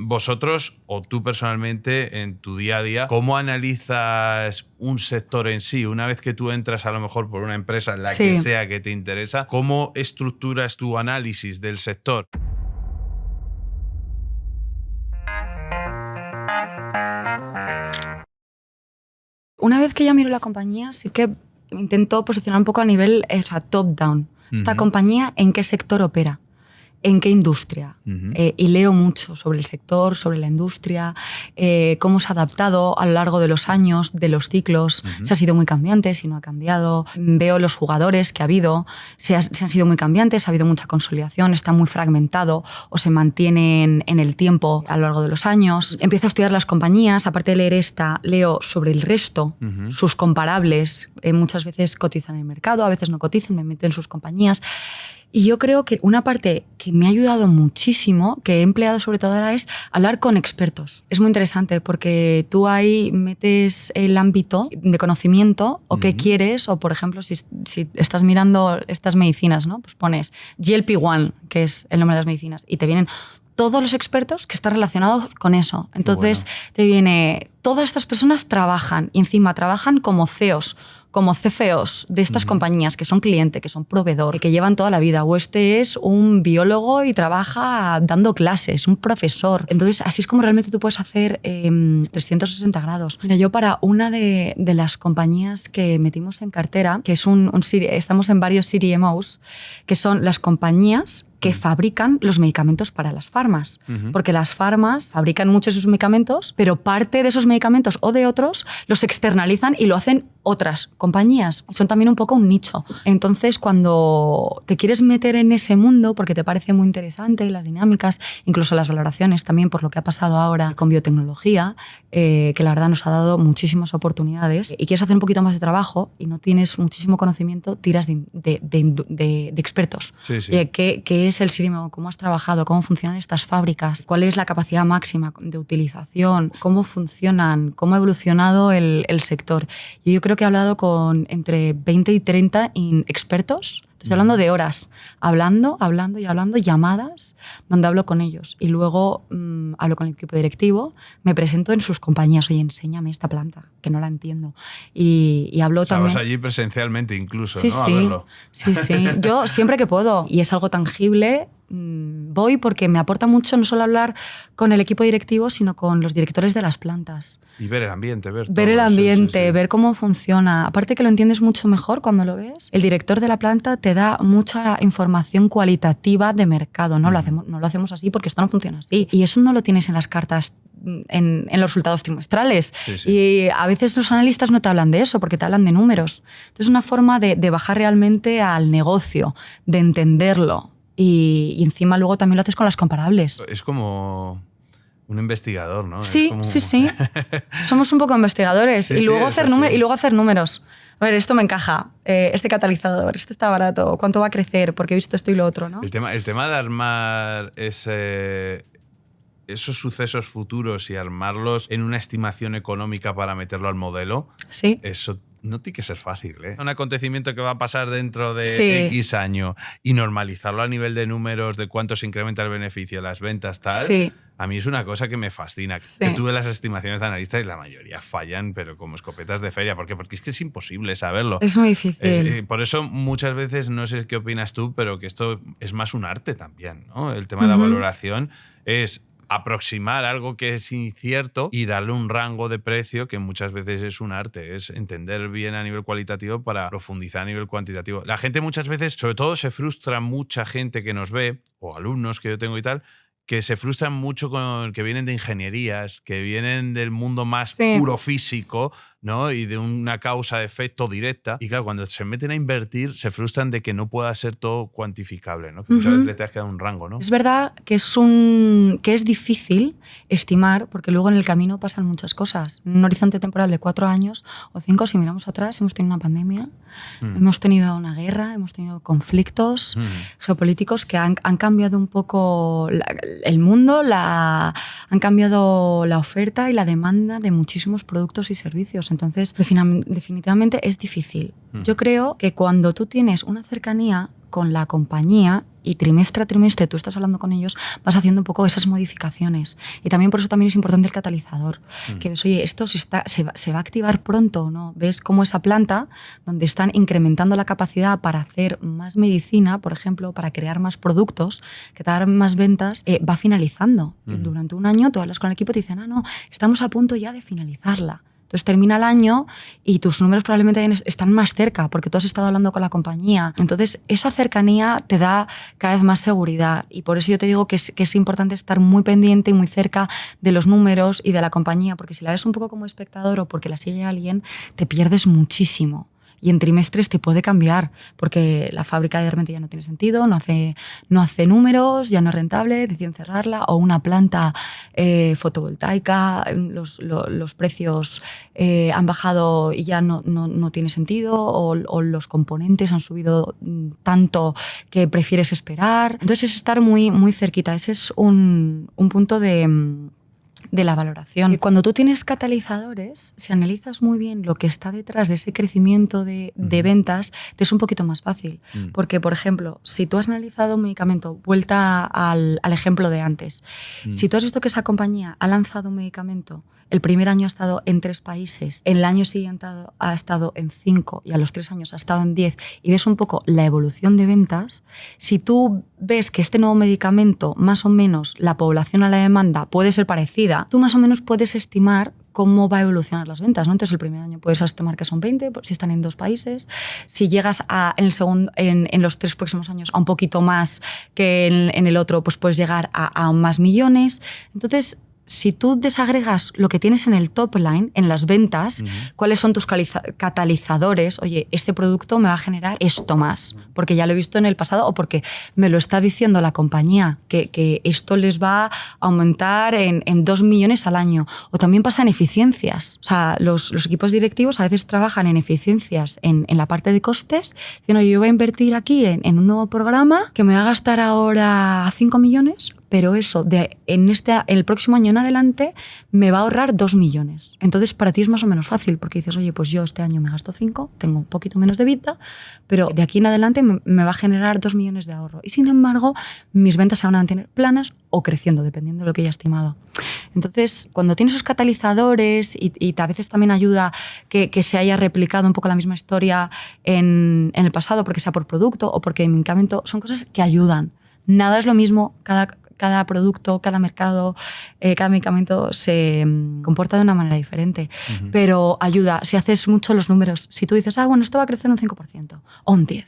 vosotros o tú personalmente en tu día a día, ¿cómo analizas un sector en sí? Una vez que tú entras a lo mejor por una empresa, la que sea que te interesa, ¿cómo estructuras tu análisis del sector? Una vez que ya miro la compañía, sí que intento posicionar un poco a nivel top-down. Esta compañía, ¿en qué sector opera? ¿En qué industria? Y leo mucho sobre el sector, sobre la industria, cómo se ha adaptado a lo largo de los años, de los ciclos, si ha sido muy cambiante, si no ha cambiado. Veo los jugadores que ha habido, si han sido muy cambiantes, ha habido mucha consolidación, está muy fragmentado o se mantienen en el tiempo a lo largo de los años. Empiezo a estudiar las compañías, aparte de leer esta, leo sobre el resto, sus comparables. Muchas veces cotizan en el mercado, a veces no cotizan, me meto en sus compañías. Y yo creo que una parte que me ha ayudado muchísimo, que he empleado sobre todo ahora, es hablar con expertos. Es muy interesante porque tú ahí metes el ámbito de conocimiento o qué quieres, o por ejemplo, si estás mirando estas medicinas, ¿no? Pues pones GLP-1, que es el nombre de las medicinas, y te vienen todos los expertos que están relacionados con eso. Entonces te viene, todas estas personas trabajan, y encima trabajan como CEOs, como CFOs de estas compañías que son cliente, que son proveedor, que llevan toda la vida. O este es un biólogo y trabaja dando clases, un profesor. Entonces, así es como realmente tú puedes hacer 360 grados. Mira, yo para una de las compañías que metimos en cartera, que es estamos en varios CDMOs, que son las compañías que fabrican los medicamentos para las farmas. Porque las farmas fabrican muchos de sus medicamentos, pero parte de esos medicamentos o de otros los externalizan y lo hacen otras compañías. Son también un poco un nicho. Entonces, cuando te quieres meter en ese mundo, porque te parece muy interesante, las dinámicas, incluso las valoraciones también por lo que ha pasado ahora con biotecnología, que la verdad nos ha dado muchísimas oportunidades, y quieres hacer un poquito más de trabajo y no tienes muchísimo conocimiento, tiras de expertos. Sí, sí. ¿Qué es el CDMO? ¿Cómo has trabajado? ¿Cómo funcionan estas fábricas? ¿Cuál es la capacidad máxima de utilización? ¿Cómo funcionan? ¿Cómo ha evolucionado el sector? Yo creo que he hablado con entre 20 y 30 expertos. Estoy hablando de horas, hablando, llamadas donde hablo con ellos. Y luego hablo con el equipo directivo, me presento en sus compañías. Oye, enséñame esta planta, que no la entiendo. Y hablo también... Vas allí presencialmente incluso, sí, ¿no? Sí, a verlo. Sí. Yo siempre que puedo. Y es algo tangible, voy porque me aporta mucho no solo hablar con el equipo directivo, sino con los directores de las plantas. Y ver el ambiente, ver el ambiente, sí. ver cómo funciona. Aparte que lo entiendes mucho mejor cuando lo ves. El director de la planta te da mucha información cualitativa de mercado. No lo hacemos así porque esto no funciona así. Y eso no lo tienes en las cartas, en los resultados trimestrales. Sí. Y a veces los analistas no te hablan de eso porque te hablan de números. Entonces es una forma de bajar realmente al negocio, de entenderlo. Y encima luego también lo haces con las comparables. Es como... un investigador, ¿no? Sí, es como... sí. Somos un poco investigadores. Sí, y luego hacer números. A ver, esto me encaja. Este catalizador, esto está barato. ¿Cuánto va a crecer? Porque he visto esto y lo otro, ¿no? El tema de armar esos sucesos futuros y armarlos en una estimación económica para meterlo al modelo, sí. Eso no tiene que ser fácil, ¿eh? Un acontecimiento que va a pasar dentro de X año y normalizarlo a nivel de números, de cuánto se incrementa el beneficio, las ventas, tal, a mí es una cosa que me fascina. Que tuve las estimaciones de analistas y la mayoría fallan, pero como escopetas de feria. ¿Por qué? Porque es que es imposible saberlo. Es muy difícil. Por eso muchas veces, no sé qué opinas tú, pero que esto es más un arte también, ¿no? El tema de la valoración es aproximar algo que es incierto y darle un rango de precio que muchas veces es un arte, es entender bien a nivel cualitativo para profundizar a nivel cuantitativo. La gente muchas veces, sobre todo se frustra mucha gente que nos ve, o alumnos que yo tengo y tal, que se frustran mucho con que vienen de ingenierías, que vienen del mundo más puro físico, ¿no? Y de una causa-efecto directa. Y claro, cuando se meten a invertir, se frustran de que no pueda ser todo cuantificable, ¿no? Que muchas veces le te has quedado un rango, ¿no? Es verdad que es difícil estimar, porque luego en el camino pasan muchas cosas. En un horizonte temporal de 4 años o 5, si miramos atrás, hemos tenido una pandemia, hemos tenido una guerra, hemos tenido conflictos geopolíticos que han cambiado un poco el mundo, han cambiado la oferta y la demanda de muchísimos productos y servicios. Entonces, definitivamente es difícil. Yo creo que cuando tú tienes una cercanía con la compañía y trimestre a trimestre tú estás hablando con ellos, vas haciendo un poco esas modificaciones. Y también por eso también es importante el catalizador. Que ves, oye, esto se va a activar pronto o no. Ves cómo esa planta, donde están incrementando la capacidad para hacer más medicina, por ejemplo, para crear más productos, que te hagan más ventas, va finalizando. Y durante un año tú hablas con el equipo y te dicen, no, estamos a punto ya de finalizarla. Entonces termina el año y tus números probablemente están más cerca porque tú has estado hablando con la compañía. Entonces esa cercanía te da cada vez más seguridad y por eso yo te digo que es importante estar muy pendiente y muy cerca de los números y de la compañía, porque si la ves un poco como espectador o porque la sigue alguien, te pierdes muchísimo. Y en trimestres te puede cambiar, porque la fábrica de repente ya no tiene sentido, no hace números, ya no es rentable, deciden cerrarla, o una planta fotovoltaica, los precios han bajado y ya no tiene sentido, o los componentes han subido tanto que prefieres esperar. Entonces es estar muy, muy cerquita. Ese es un punto de la valoración. Y cuando tú tienes catalizadores, si analizas muy bien lo que está detrás de ese crecimiento de ventas, te es un poquito más fácil. Porque, por ejemplo, si tú has analizado un medicamento, vuelta al ejemplo de antes, si tú has visto que esa compañía ha lanzado un medicamento, el primer año ha estado en 3 países, en el año siguiente ha estado en 5 y a los 3 años ha estado en 10 y ves un poco la evolución de ventas, si tú ves que este nuevo medicamento, más o menos la población a la demanda puede ser parecida, tú más o menos puedes estimar cómo va a evolucionar las ventas, ¿no? Entonces el primer año puedes estimar que son 20, si están en 2 países, si llegas en los 3 próximos años a un poquito más que en el otro, pues puedes llegar a más millones. Entonces, si tú desagregas lo que tienes en el top line, en las ventas, cuáles son tus catalizadores, oye, este producto me va a generar esto más, porque ya lo he visto en el pasado o porque me lo está diciendo la compañía, que esto les va a aumentar en 2 millones al año. O también pasa en eficiencias. O sea, los equipos directivos a veces trabajan en eficiencias en la parte de costes, diciendo, oye, yo voy a invertir aquí en un nuevo programa que me va a gastar ahora 5 millones, pero eso, en el próximo año en adelante, me va a ahorrar 2 millones. Entonces, para ti es más o menos fácil, porque dices, oye, pues yo este año me gasto 5, tengo un poquito menos de EBITDA, pero de aquí en adelante me va a generar 2 millones de ahorro. Y sin embargo, mis ventas se van a mantener planas o creciendo, dependiendo de lo que haya estimado. Entonces, cuando tienes esos catalizadores y a veces también ayuda que se haya replicado un poco la misma historia en el pasado, porque sea por producto o porque medicamento, son cosas que ayudan. Nada es lo mismo, cada producto, cada mercado, cada medicamento se comporta de una manera diferente. Pero ayuda, si haces mucho los números, si tú dices, bueno, esto va a crecer un 5% o un 10%,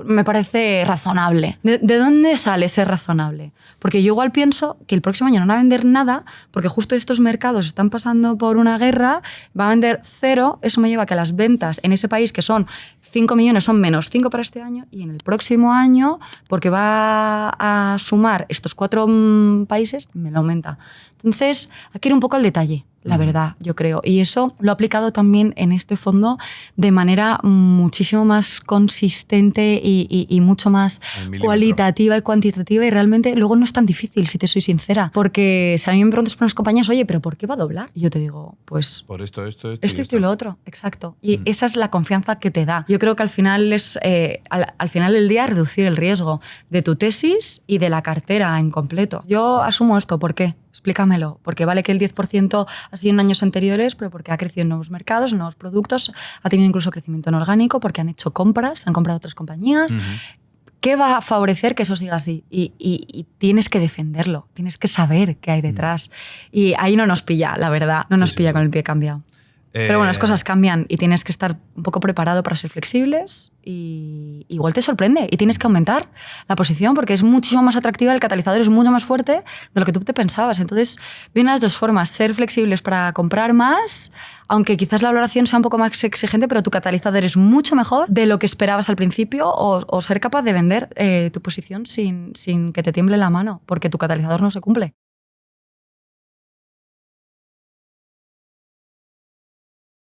me parece razonable. ¿De dónde sale ese razonable? Porque yo igual pienso que el próximo año no van a vender nada, porque justo estos mercados están pasando por una guerra, va a vender 0, eso me lleva a que las ventas en ese país, que son 5 millones, son menos 5 para este año, y en el próximo año, porque va a sumar estos 4 países, me lo aumenta. Entonces, aquí ir un poco al detalle, la verdad, yo creo. Y eso lo he aplicado también en este fondo de manera muchísimo más consistente y mucho más cualitativa y cuantitativa, y realmente luego no es tan difícil, si te soy sincera. Porque si a mí me preguntas por unas compañías, oye, ¿pero por qué va a doblar? Y yo te digo, pues por esto y lo otro, exacto. Y esa es la confianza que te da. Yo creo que al final es, al final del día, reducir el riesgo de tu tesis y de la cartera en completo. Yo asumo esto, ¿por qué? Explícamelo. Porque vale que el 10% ha sido en años anteriores, pero porque ha crecido en nuevos mercados, en nuevos productos, ha tenido incluso crecimiento en orgánico, porque han hecho compras, han comprado otras compañías. ¿Qué va a favorecer que eso siga así? Y tienes que defenderlo, tienes que saber qué hay detrás. Y ahí no nos pilla, la verdad, no nos pilla con el pie cambiado. Pero bueno, las cosas cambian y tienes que estar un poco preparado para ser flexibles y igual te sorprende y tienes que aumentar la posición porque es muchísimo más atractiva, el catalizador es mucho más fuerte de lo que tú te pensabas. Entonces, vienen las dos formas, ser flexibles para comprar más, aunque quizás la valoración sea un poco más exigente, pero tu catalizador es mucho mejor de lo que esperabas al principio, o ser capaz de vender tu posición sin que te tiemble la mano, porque tu catalizador no se cumple.